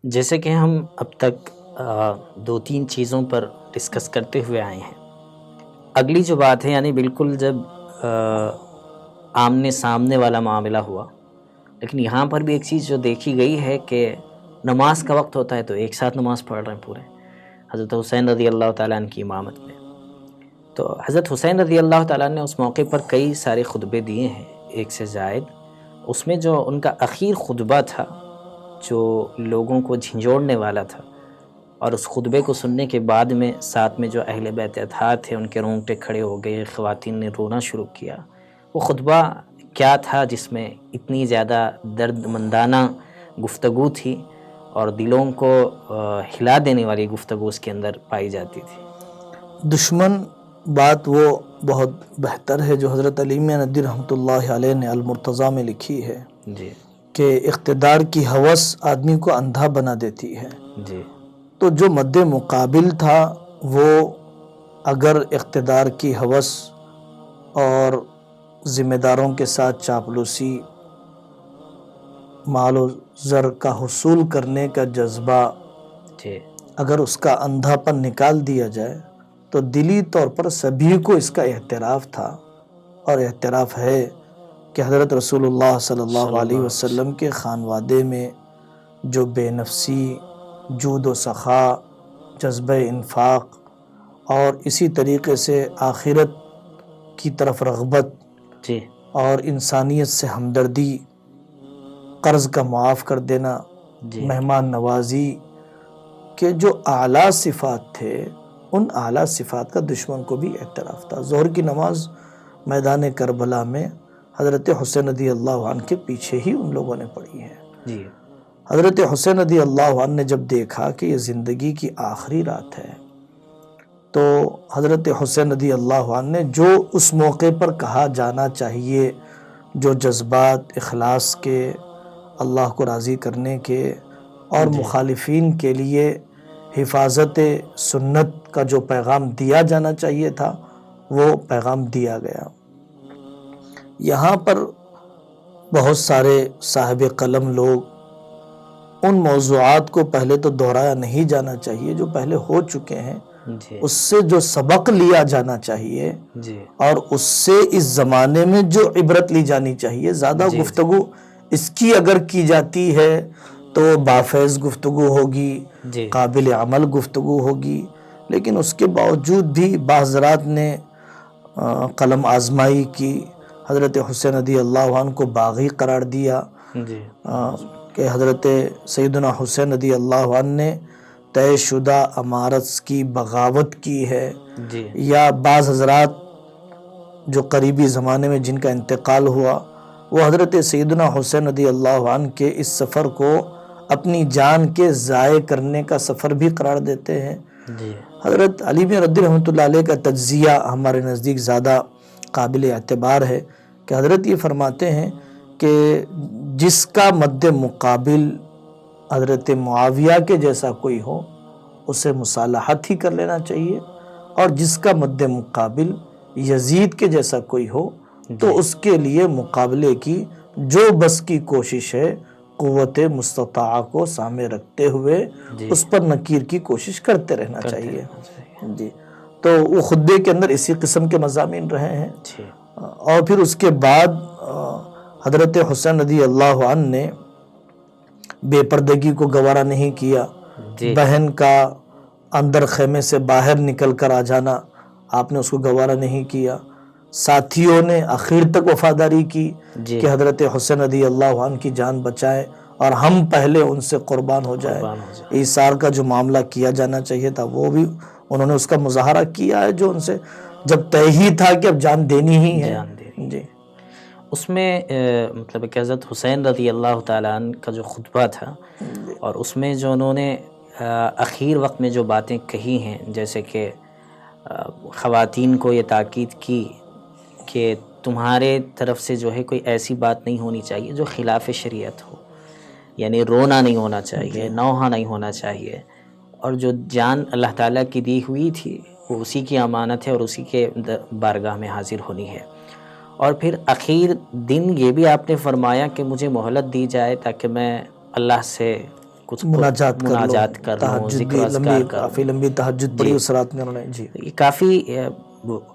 جیسے کہ ہم اب تک دو تین چیزوں پر ڈسکس کرتے ہوئے آئے ہیں. اگلی جو بات ہے یعنی بالکل جب آمنے سامنے والا معاملہ ہوا، لیکن یہاں پر بھی ایک چیز جو دیکھی گئی ہے کہ نماز کا وقت ہوتا ہے تو ایک ساتھ نماز پڑھ رہے ہیں پورے حضرت حسین رضی اللہ تعالیٰ عنہ کی امامت میں. تو حضرت حسین رضی اللہ تعالیٰ عنہ نے اس موقع پر کئی سارے خطبے دیے ہیں، ایک سے زائد. اس میں جو ان کا اخیر خطبہ تھا جو لوگوں کو جھنجھوڑنے والا تھا، اور اس خطبے کو سننے کے بعد میں ساتھ میں جو اہل بیت اطہار تھے ان کے رونگٹے کھڑے ہو گئے، خواتین نے رونا شروع کیا. وہ خطبہ کیا تھا جس میں اتنی زیادہ درد مندانہ گفتگو تھی اور دلوں کو ہلا دینے والی گفتگو اس کے اندر پائی جاتی تھی؟ دشمن بات وہ بہت بہتر ہے جو حضرت علی میاں ندوی رحمۃ اللہ علیہ نے المرتضیٰ میں لکھی ہے جی کہ اقتدار کی ہوس آدمی کو اندھا بنا دیتی ہے. جی تو جو مد مقابل تھا وہ اگر اقتدار کی ہوس اور ذمہ داروں کے ساتھ چاپلوسی، مال و زر کا حصول کرنے کا جذبہ، جی اگر اس کا اندھا پن نکال دیا جائے تو دلی طور پر سبھی کو اس کا اعتراف تھا اور اعتراف ہے کہ حضرت رسول اللہ صلی اللہ علیہ وسلم کے خانوادے میں جو بے نفسی، جود و سخا، جذبہ انفاق اور اسی طریقے سے آخرت کی طرف رغبت جی اور انسانیت سے ہمدردی، قرض کا معاف کر دینا، جی مہمان نوازی کے جو اعلیٰ صفات تھے، ان اعلیٰ صفات کا دشمن کو بھی اعتراف تھا. ظہر کی نماز میدان کربلا میں حضرت حسین رضی اللہ عنہ کے پیچھے ہی ان لوگوں نے پڑھی ہے. جی حضرت حسین رضی اللہ عنہ نے جب دیکھا کہ یہ زندگی کی آخری رات ہے تو حضرت حسین رضی اللہ عنہ نے جو اس موقع پر کہا جانا چاہیے، جو جذبات اخلاص کے، اللہ کو راضی کرنے کے اور مخالفین کے لیے حفاظت سنت کا جو پیغام دیا جانا چاہیے تھا وہ پیغام دیا گیا. یہاں پر بہت سارے صاحب قلم لوگ ان موضوعات کو پہلے تو دہرایا نہیں جانا چاہیے جو پہلے ہو چکے ہیں، جی اس سے جو سبق لیا جانا چاہیے جی اور اس سے اس زمانے میں جو عبرت لی جانی چاہیے. زیادہ گفتگو اس کی اگر کی جاتی ہے تو بافیض گفتگو ہوگی، جی قابل عمل گفتگو ہوگی، لیکن اس کے باوجود بھی بعض حضرات نے قلم آزمائی کی، حضرت حسین رضی اللہ عنہ کو باغی قرار دیا جی کہ حضرت سیدنا حسین رضی اللہ عنہ نے طے شدہ امارت کی بغاوت کی ہے. جی یا بعض حضرات جو قریبی زمانے میں جن کا انتقال ہوا وہ حضرت سیدنا حسین رضی اللہ عنہ کے اس سفر کو اپنی جان کے ضائع کرنے کا سفر بھی قرار دیتے ہیں. جی حضرت علی بن ردی رحمۃ اللہ علیہ کا تجزیہ ہمارے نزدیک زیادہ قابل اعتبار ہے کہ حضرت یہ فرماتے ہیں کہ جس کا مد مقابل حضرت معاویہ کے جیسا کوئی ہو اسے مصالحت ہی کر لینا چاہیے، اور جس کا مد مقابل یزید کے جیسا کوئی ہو تو اس کے لیے مقابلے کی جو بس کی کوشش ہے قوت مستطاعہ کو سامنے رکھتے ہوئے اس پر نکیر کی کوشش کرتے رہنا چاہیے. جی تو وہ خطبے کے اندر اسی قسم کے مضامین رہے ہیں. اور پھر اس کے بعد حضرت حسین رضی اللہ عنہ نے بے پردگی کو گوارا نہیں کیا. بہن کا اندر خیمے سے باہر نکل کر آ جانا آپ نے اس کو گوارا نہیں کیا. ساتھیوں نے آخر تک وفاداری کی کہ حضرت حسین رضی اللہ عنہ کی جان بچائے اور ہم پہلے ان سے قربان ہو جائے. ایثار کا جو معاملہ کیا جانا چاہیے تھا وہ بھی انہوں نے اس کا مظاہرہ کیا ہے، جو ان سے جب طے ہی تھا کہ اب جان دینی ہی ہے. جی اس میں مطلب کہ حضرت حسین رضی اللہ تعالیٰ عنہ کا جو خطبہ تھا اور اس میں جو انہوں نے اخیر وقت میں جو باتیں کہی ہیں، جیسے کہ خواتین کو یہ تاکید کی کہ تمہارے طرف سے جو ہے کوئی ایسی بات نہیں ہونی چاہیے جو خلاف شریعت ہو، یعنی رونا نہیں ہونا چاہیے، نوحہ نہیں ہونا چاہیے، اور جو جان اللہ تعالیٰ کی دی ہوئی تھی وہ اسی کی امانت ہے اور اسی کے بارگاہ میں حاضر ہونی ہے. اور پھر اخیر دن یہ بھی آپ نے فرمایا کہ مجھے مہلت دی جائے تاکہ میں اللہ سے کچھ مناجات کر لوں، ذکر و اذکار کر لوں۔ کافی لمبی تہجد پڑھی اس رات میں انہوں نے، جی یہ کافی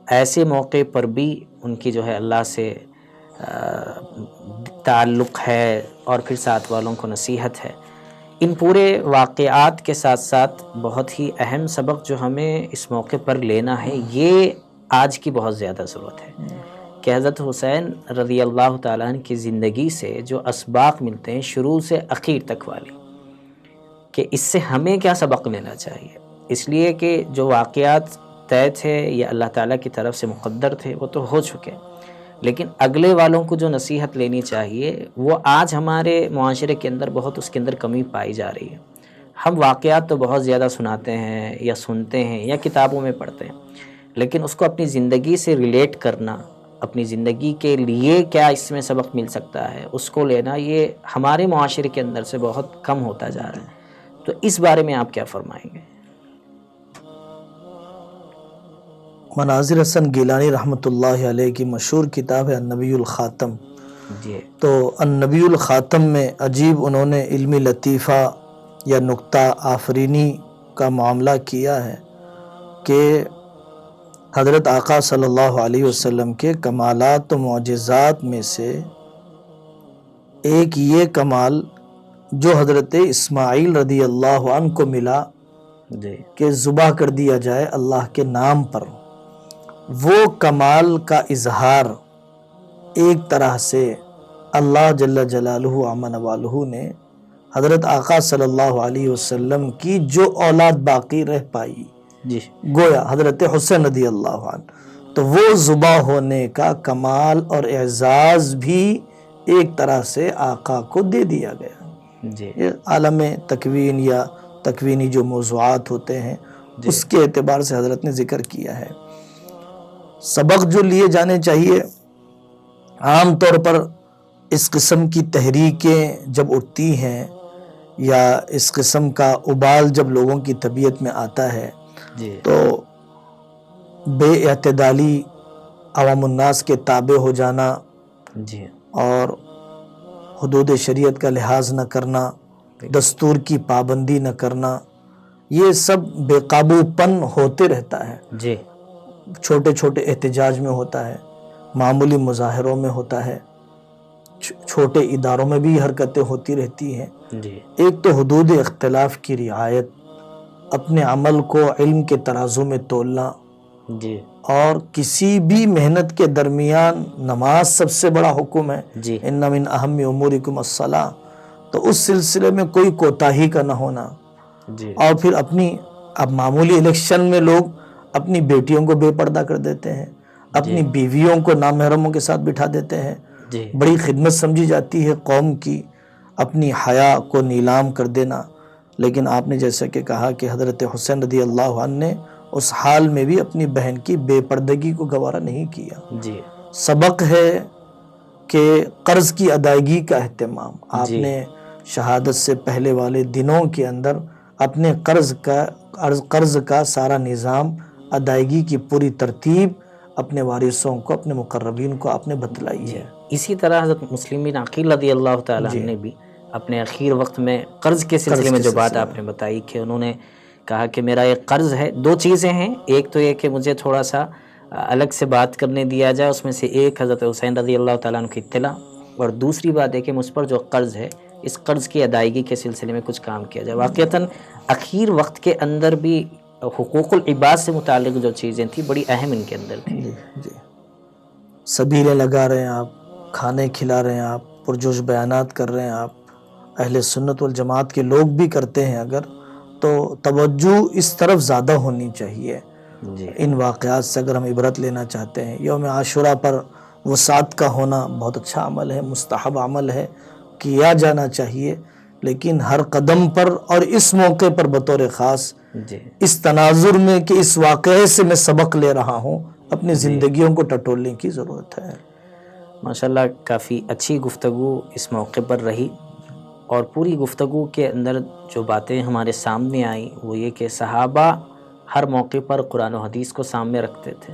ایسے موقع پر بھی ان کی جو ہے اللہ سے تعلق ہے، اور پھر ساتھ والوں کو نصیحت ہے۔ ان پورے واقعات کے ساتھ ساتھ بہت ہی اہم سبق جو ہمیں اس موقع پر لینا ہے، یہ آج کی بہت زیادہ ضرورت ہے کہ حضرت حسین رضی اللہ تعالیٰ عنہ کی زندگی سے جو اسباق ملتے ہیں شروع سے اخیر تک والی، کہ اس سے ہمیں کیا سبق لینا چاہیے۔ اس لیے کہ جو واقعات طے تھے یا اللہ تعالیٰ کی طرف سے مقدر تھے وہ تو ہو چکے، لیکن اگلے والوں کو جو نصیحت لینی چاہیے وہ آج ہمارے معاشرے کے اندر بہت اس کے اندر کمی پائی جا رہی ہے۔ ہم واقعات تو بہت زیادہ سناتے ہیں یا سنتے ہیں یا کتابوں میں پڑھتے ہیں، لیکن اس کو اپنی زندگی سے ریلیٹ کرنا، اپنی زندگی کے لیے کیا اس میں سبق مل سکتا ہے اس کو لینا، یہ ہمارے معاشرے کے اندر سے بہت کم ہوتا جا رہا ہے۔ تو اس بارے میں آپ کیا فرمائیں گے؟ مناظر حسن گیلانی رحمۃ اللہ علیہ کی مشہور کتاب ہے النبی الخاتم۔ جی تو النبی الخاتم میں عجیب انہوں نے علمی لطیفہ یا نکتہ آفرینی کا معاملہ کیا ہے کہ حضرت آقا صلی اللہ علیہ وسلم کے کمالات و معجزات میں سے ایک یہ کمال جو حضرت اسماعیل رضی اللہ عنہ کو ملا جی کہ ذبح کر دیا جائے اللہ کے نام پر، وہ کمال کا اظہار ایک طرح سے اللہ جل جلالہ عم نوالہ نے حضرت آقا صلی اللہ علیہ وسلم کی جو اولاد باقی رہ پائی، جی گویا حضرت حسین رضی اللہ عنہ، تو وہ ذبح ہونے کا کمال اور اعزاز بھی ایک طرح سے آقا کو دے دیا گیا۔ جی یہ عالم تکوین یا تکوینی جو موضوعات ہوتے ہیں اس کے اعتبار سے حضرت نے ذکر کیا ہے۔ سبق جو لیے جانے چاہیے، عام طور پر اس قسم کی تحریکیں جب اٹھتی ہیں یا اس قسم کا ابال جب لوگوں کی طبیعت میں آتا ہے جی تو بے اعتدالی، عوام الناس کے تابع ہو جانا جی اور حدود شریعت کا لحاظ نہ کرنا، دستور کی پابندی نہ کرنا، یہ سب بے قابو پن ہوتے رہتا ہے۔ جی چھوٹے چھوٹے احتجاج میں ہوتا ہے، معمولی مظاہروں میں ہوتا ہے، چھوٹے اداروں میں بھی حرکتیں ہوتی رہتی ہیں۔ جی ایک تو حدود اختلاف کی رعایت، اپنے عمل کو علم کے ترازو میں تولنا، جی اور کسی بھی محنت کے درمیان نماز سب سے بڑا حکم ہے، جی ان من اہم امورکم الصلاۃ، تو اس سلسلے میں کوئی کوتاہی کا نہ ہونا۔ جی اور پھر اب معمولی الیکشن میں لوگ اپنی بیٹیوں کو بے پردہ کر دیتے ہیں، اپنی بیویوں کو نامحرموں کے ساتھ بٹھا دیتے ہیں۔ جی بڑی خدمت سمجھی جاتی ہے قوم کی اپنی حیا کو نیلام کر دینا، لیکن آپ نے جیسا کہ کہا کہ حضرت حسین رضی اللہ عنہ نے اس حال میں بھی اپنی بہن کی بے پردگی کو گوارا نہیں کیا۔ جی سبق ہے کہ قرض کی ادائیگی کا اہتمام، آپ جی نے شہادت سے پہلے والے دنوں کے اندر اپنے قرض کا سارا نظام، ادائیگی کی پوری ترتیب اپنے وارثوں کو، اپنے مقربین کو آپ نے بتلائی ہے۔ اسی طرح حضرت مسلم بن عقیل رضی اللہ تعالیٰ عنہ نے بھی اپنے اخیر وقت میں قرض کے سلسلے میں جو بات آپ نے بتائی کہ انہوں نے کہا کہ میرا ایک قرض ہے، دو چیزیں ہیں، ایک تو یہ کہ مجھے تھوڑا سا الگ سے بات کرنے دیا جائے، اس میں سے ایک حضرت حسین رضی اللہ تعالیٰ عنہ کی اطلاع، اور دوسری بات ہے کہ مجھ پر جو قرض ہے اس قرض کی ادائیگی کے سلسلے میں کچھ کام کیا جائے۔ واقعتاً اخیر وقت کے اندر بھی حقوق العباد سے متعلق جو چیزیں تھیں بڑی اہم ان کے اندر تھیں۔ جی سبیلیں لگا رہے ہیں آپ، کھانے کھلا رہے ہیں آپ، پرجوش بیانات کر رہے ہیں آپ، اہل سنت والجماعت کے لوگ بھی کرتے ہیں اگر، تو توجہ اس طرف زیادہ ہونی چاہیے۔ جی ان واقعات سے اگر ہم عبرت لینا چاہتے ہیں، یوم عاشوراء پر وسعت کا ہونا بہت اچھا عمل ہے، مستحب عمل ہے، کیا جانا چاہیے، لیکن ہر قدم پر اور اس موقع پر بطور خاص جی اس تناظر میں کہ اس واقعے سے میں سبق لے رہا ہوں، اپنی زندگیوں کو ٹٹولنے کی ضرورت ہے۔ ماشاءاللہ کافی اچھی گفتگو اس موقع پر رہی، اور پوری گفتگو کے اندر جو باتیں ہمارے سامنے آئیں وہ یہ کہ صحابہ ہر موقع پر قرآن و حدیث کو سامنے رکھتے تھے۔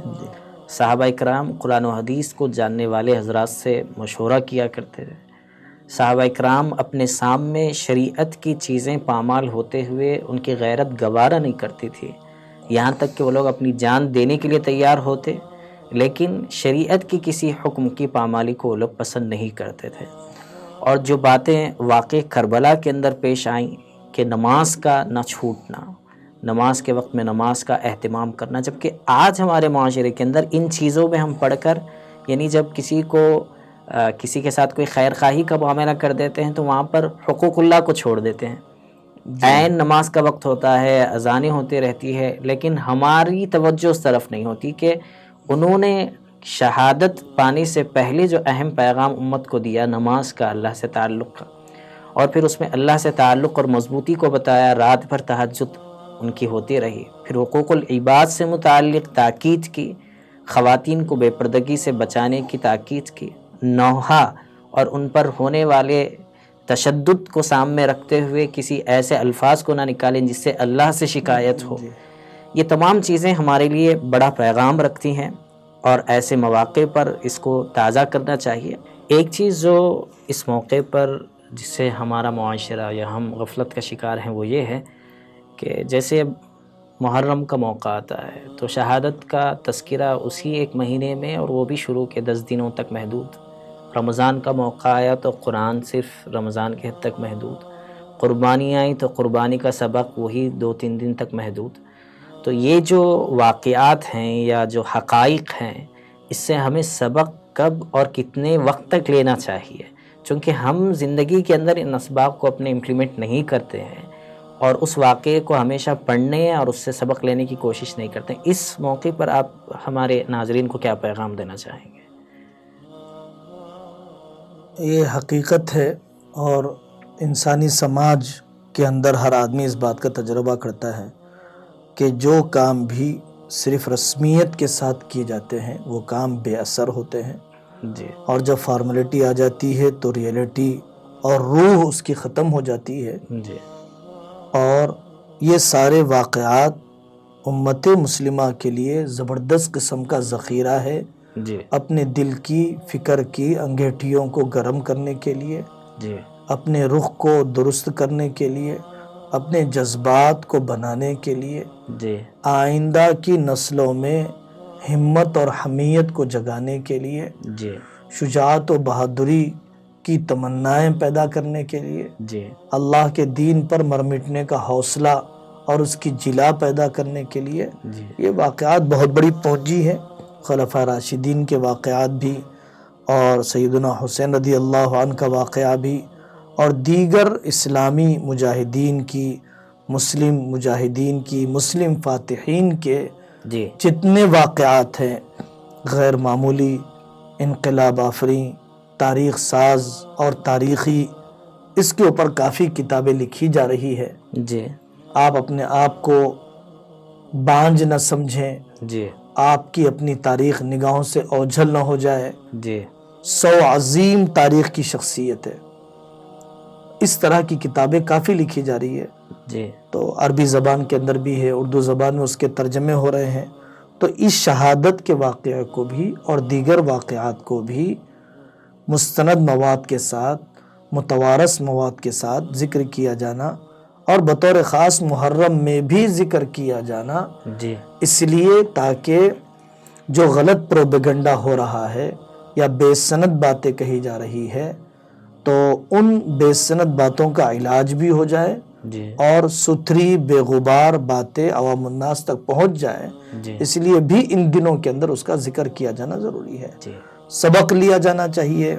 صحابہ کرام قرآن و حدیث کو جاننے والے حضرات سے مشورہ کیا کرتے تھے، صحابہ اکرام اپنے سامنے شریعت کی چیزیں پامال ہوتے ہوئے ان کی غیرت گوارا نہیں کرتی تھی، یہاں تک کہ وہ لوگ اپنی جان دینے کے لیے تیار ہوتے، لیکن شریعت کی کسی حکم کی پامالی کو وہ لوگ پسند نہیں کرتے تھے۔ اور جو باتیں واقع کربلا کے اندر پیش آئیں کہ نماز کا نہ چھوٹنا، نماز کے وقت میں نماز کا اہتمام کرنا، جبکہ آج ہمارے معاشرے کے اندر ان چیزوں میں ہم پڑھ کر، یعنی جب کسی کے ساتھ کوئی خیر خواہی کا معاملہ کر دیتے ہیں تو وہاں پر حقوق اللہ کو چھوڑ دیتے ہیں۔ عین نماز کا وقت ہوتا ہے، اذانیں ہوتی رہتی ہے، لیکن ہماری توجہ اس طرف نہیں ہوتی کہ انہوں نے شہادت پانے سے پہلے جو اہم پیغام امت کو دیا نماز کا، اللہ سے تعلق کا، اور پھر اس میں اللہ سے تعلق اور مضبوطی کو بتایا، رات بھر تہجد ان کی ہوتی رہی، پھر حقوق العباد سے متعلق تاکید کی، خواتین کو بے پردگی سے بچانے کی تاکید کی، نوحہ اور ان پر ہونے والے تشدد کو سامنے رکھتے ہوئے کسی ایسے الفاظ کو نہ نکالیں جس سے اللہ سے شکایت ہو۔ یہ تمام چیزیں ہمارے لیے بڑا پیغام رکھتی ہیں اور ایسے مواقع پر اس کو تازہ کرنا چاہیے۔ ایک چیز جو اس موقع پر جس سے ہمارا معاشرہ یا ہم غفلت کا شکار ہیں وہ یہ ہے کہ جیسے اب محرم کا موقع آتا ہے تو شہادت کا تذکرہ اسی ایک مہینے میں، اور وہ بھی شروع کے 10 دنوں تک محدود۔ رمضان کا موقع آیا تو قرآن صرف رمضان کے حد تک محدود، قربانی آئی تو قربانی کا سبق وہی 2-3 دن تک محدود۔ تو یہ جو واقعات ہیں یا جو حقائق ہیں، اس سے ہمیں سبق کب اور کتنے وقت تک لینا چاہیے، چونکہ ہم زندگی کے اندر ان اسباق کو اپنے امپلیمنٹ نہیں کرتے ہیں اور اس واقعے کو ہمیشہ پڑھنے اور اس سے سبق لینے کی کوشش نہیں کرتے۔ اس موقع پر آپ ہمارے ناظرین کو کیا پیغام دینا چاہیں گے؟ یہ حقیقت ہے اور انسانی سماج کے اندر ہر آدمی اس بات کا تجربہ کرتا ہے کہ جو کام بھی صرف رسمیت کے ساتھ کیے جاتے ہیں وہ کام بے اثر ہوتے ہیں، جی، اور جب فارمیلٹی آ جاتی ہے تو ریئلٹی اور روح اس کی ختم ہو جاتی ہے۔ جی، اور یہ سارے واقعات امت مسلمہ کے لیے زبردست قسم کا ذخیرہ ہے، جی، اپنے دل کی فکر کی انگیٹھیوں کو گرم کرنے کے لیے، جی، اپنے رخ کو درست کرنے کے لیے، اپنے جذبات کو بنانے کے لیے، جی، آئندہ کی نسلوں میں ہمت اور حمیت کو جگانے کے لیے، جی، شجاعت و بہادری کی تمنائیں پیدا کرنے کے لیے، جی، اللہ کے دین پر مر مٹنے کا حوصلہ اور اس کی جلا پیدا کرنے کے لیے جی، یہ واقعات بہت بڑی پونجی ہے۔ خلفاء راشدین کے واقعات بھی اور سیدنا حسین رضی اللہ عنہ کا واقعہ بھی اور دیگر اسلامی مجاہدین کی، مسلم مجاہدین کی، مسلم فاتحین کے جی، جتنے واقعات ہیں غیر معمولی، انقلاب آفریں، تاریخ ساز اور تاریخی، اس کے اوپر کافی کتابیں لکھی جا رہی ہے۔ جی، آپ اپنے آپ کو بانجھ نہ سمجھیں، جی، آپ کی اپنی تاریخ نگاہوں سے اوجھل نہ ہو جائے۔ جی، 100 عظیم تاریخ کی شخصیت ہے، اس طرح کی کتابیں کافی لکھی جا رہی ہے۔ جی، تو عربی زبان کے اندر بھی ہے، اردو زبان میں اس کے ترجمے ہو رہے ہیں۔ تو اس شہادت کے واقعے کو بھی اور دیگر واقعات کو بھی مستند مواد کے ساتھ، متوارث مواد کے ساتھ ذکر کیا جانا اور بطور خاص محرم میں بھی ذکر کیا جانا، جی، اس لیے تاکہ جو غلط پروپیگنڈا ہو رہا ہے یا بے سند باتیں کہی جا رہی ہے تو ان بے سند باتوں کا علاج بھی ہو جائے جی، اور ستھری بے غبار باتیں عوام الناس تک پہنچ جائیں، جی، اس لیے بھی ان دنوں کے اندر اس کا ذکر کیا جانا ضروری ہے۔ جی، سبق لیا جانا چاہیے،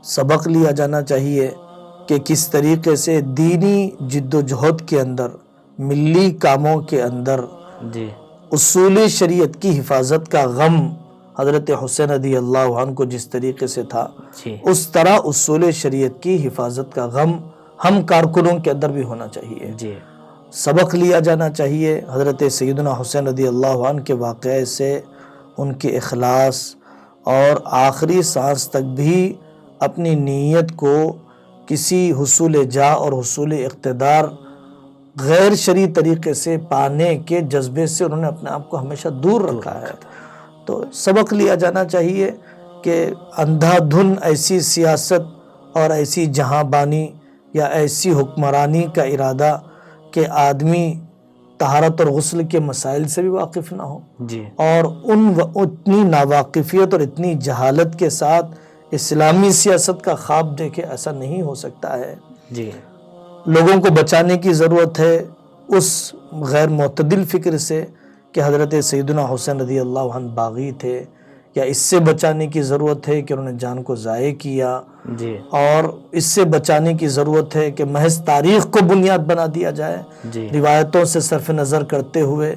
سبق لیا جانا چاہیے کہ کس طریقے سے دینی جد و جہد کے اندر، ملی کاموں کے اندر جی، اصول شریعت کی حفاظت کا غم حضرت حسین رضی اللہ عنہ کو جس طریقے سے تھا، جی، اس طرح اصول شریعت کی حفاظت کا غم ہم کارکنوں کے اندر بھی ہونا چاہیے۔ جی، سبق لیا جانا چاہیے حضرت سیدنا حسین رضی اللہ عنہ کے واقعے سے، ان کے اخلاص اور آخری سانس تک بھی اپنی نیت کو کسی حصول جاہ اور حصول اقتدار غیر شرعی طریقے سے پانے کے جذبے سے انہوں نے اپنے آپ کو ہمیشہ دور رکھا ہے۔ تو سبق لیا جانا چاہیے کہ اندھا دھن ایسی سیاست اور ایسی جہاں بانی یا ایسی حکمرانی کا ارادہ کہ آدمی طہارت اور غسل کے مسائل سے بھی واقف نہ ہو، جی اور اتنی ناواقفیت اور اتنی جہالت کے ساتھ اسلامی سیاست کا خواب دیکھے، ایسا نہیں ہو سکتا ہے۔ جی لوگوں کو بچانے کی ضرورت ہے اس غیر معتدل فکر سے کہ حضرت سیدنا حسین رضی اللہ عنہ باغی تھے، یا اس سے بچانے کی ضرورت ہے کہ انہوں نے جان کو ضائع کیا، جی اور اس سے بچانے کی ضرورت ہے کہ محض تاریخ کو بنیاد بنا دیا جائے جی روایتوں سے صرف نظر کرتے ہوئے۔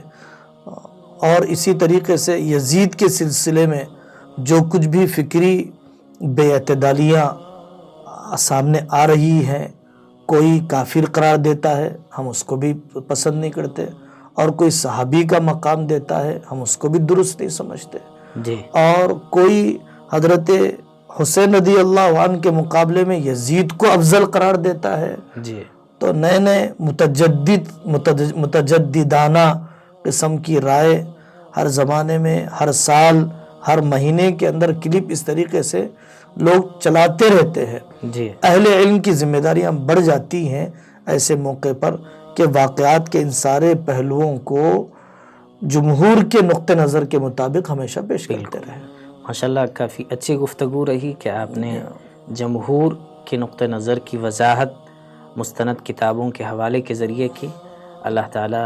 اور اسی طریقے سے یزید کے سلسلے میں جو کچھ بھی فکری بے اعتدالیاں سامنے آ رہی ہیں، کوئی کافر قرار دیتا ہے ہم اس کو بھی پسند نہیں کرتے، اور کوئی صحابی کا مقام دیتا ہے ہم اس کو بھی درست نہیں سمجھتے، جی اور کوئی حضرت حسین رضی اللہ عنہ کے مقابلے میں یزید کو افضل قرار دیتا ہے۔ جی تو نئے نئے متجددانہ قسم کی رائے ہر زمانے میں، ہر سال، ہر مہینے کے اندر کلپ اس طریقے سے لوگ چلاتے رہتے ہیں۔ جی اہل علم کی ذمہ داریاں بڑھ جاتی ہیں ایسے موقع پر کہ واقعات کے ان سارے پہلوؤں کو جمہور کے نقطہ نظر کے مطابق ہمیشہ پیش کرتے رہیں۔ ماشاءاللہ کافی اچھی گفتگو رہی کہ آپ نے جمہور کے نقطہ نظر کی وضاحت مستند کتابوں کے حوالے کے ذریعے کی۔ اللہ تعالی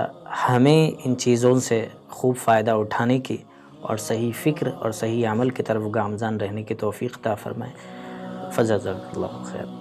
ہمیں ان چیزوں سے خوب فائدہ اٹھانے کی اور صحیح فکر اور صحیح عمل کی طرف گامزن رہنے کی توفیق عطا فرمائے۔ فجزاک اللہ خیر۔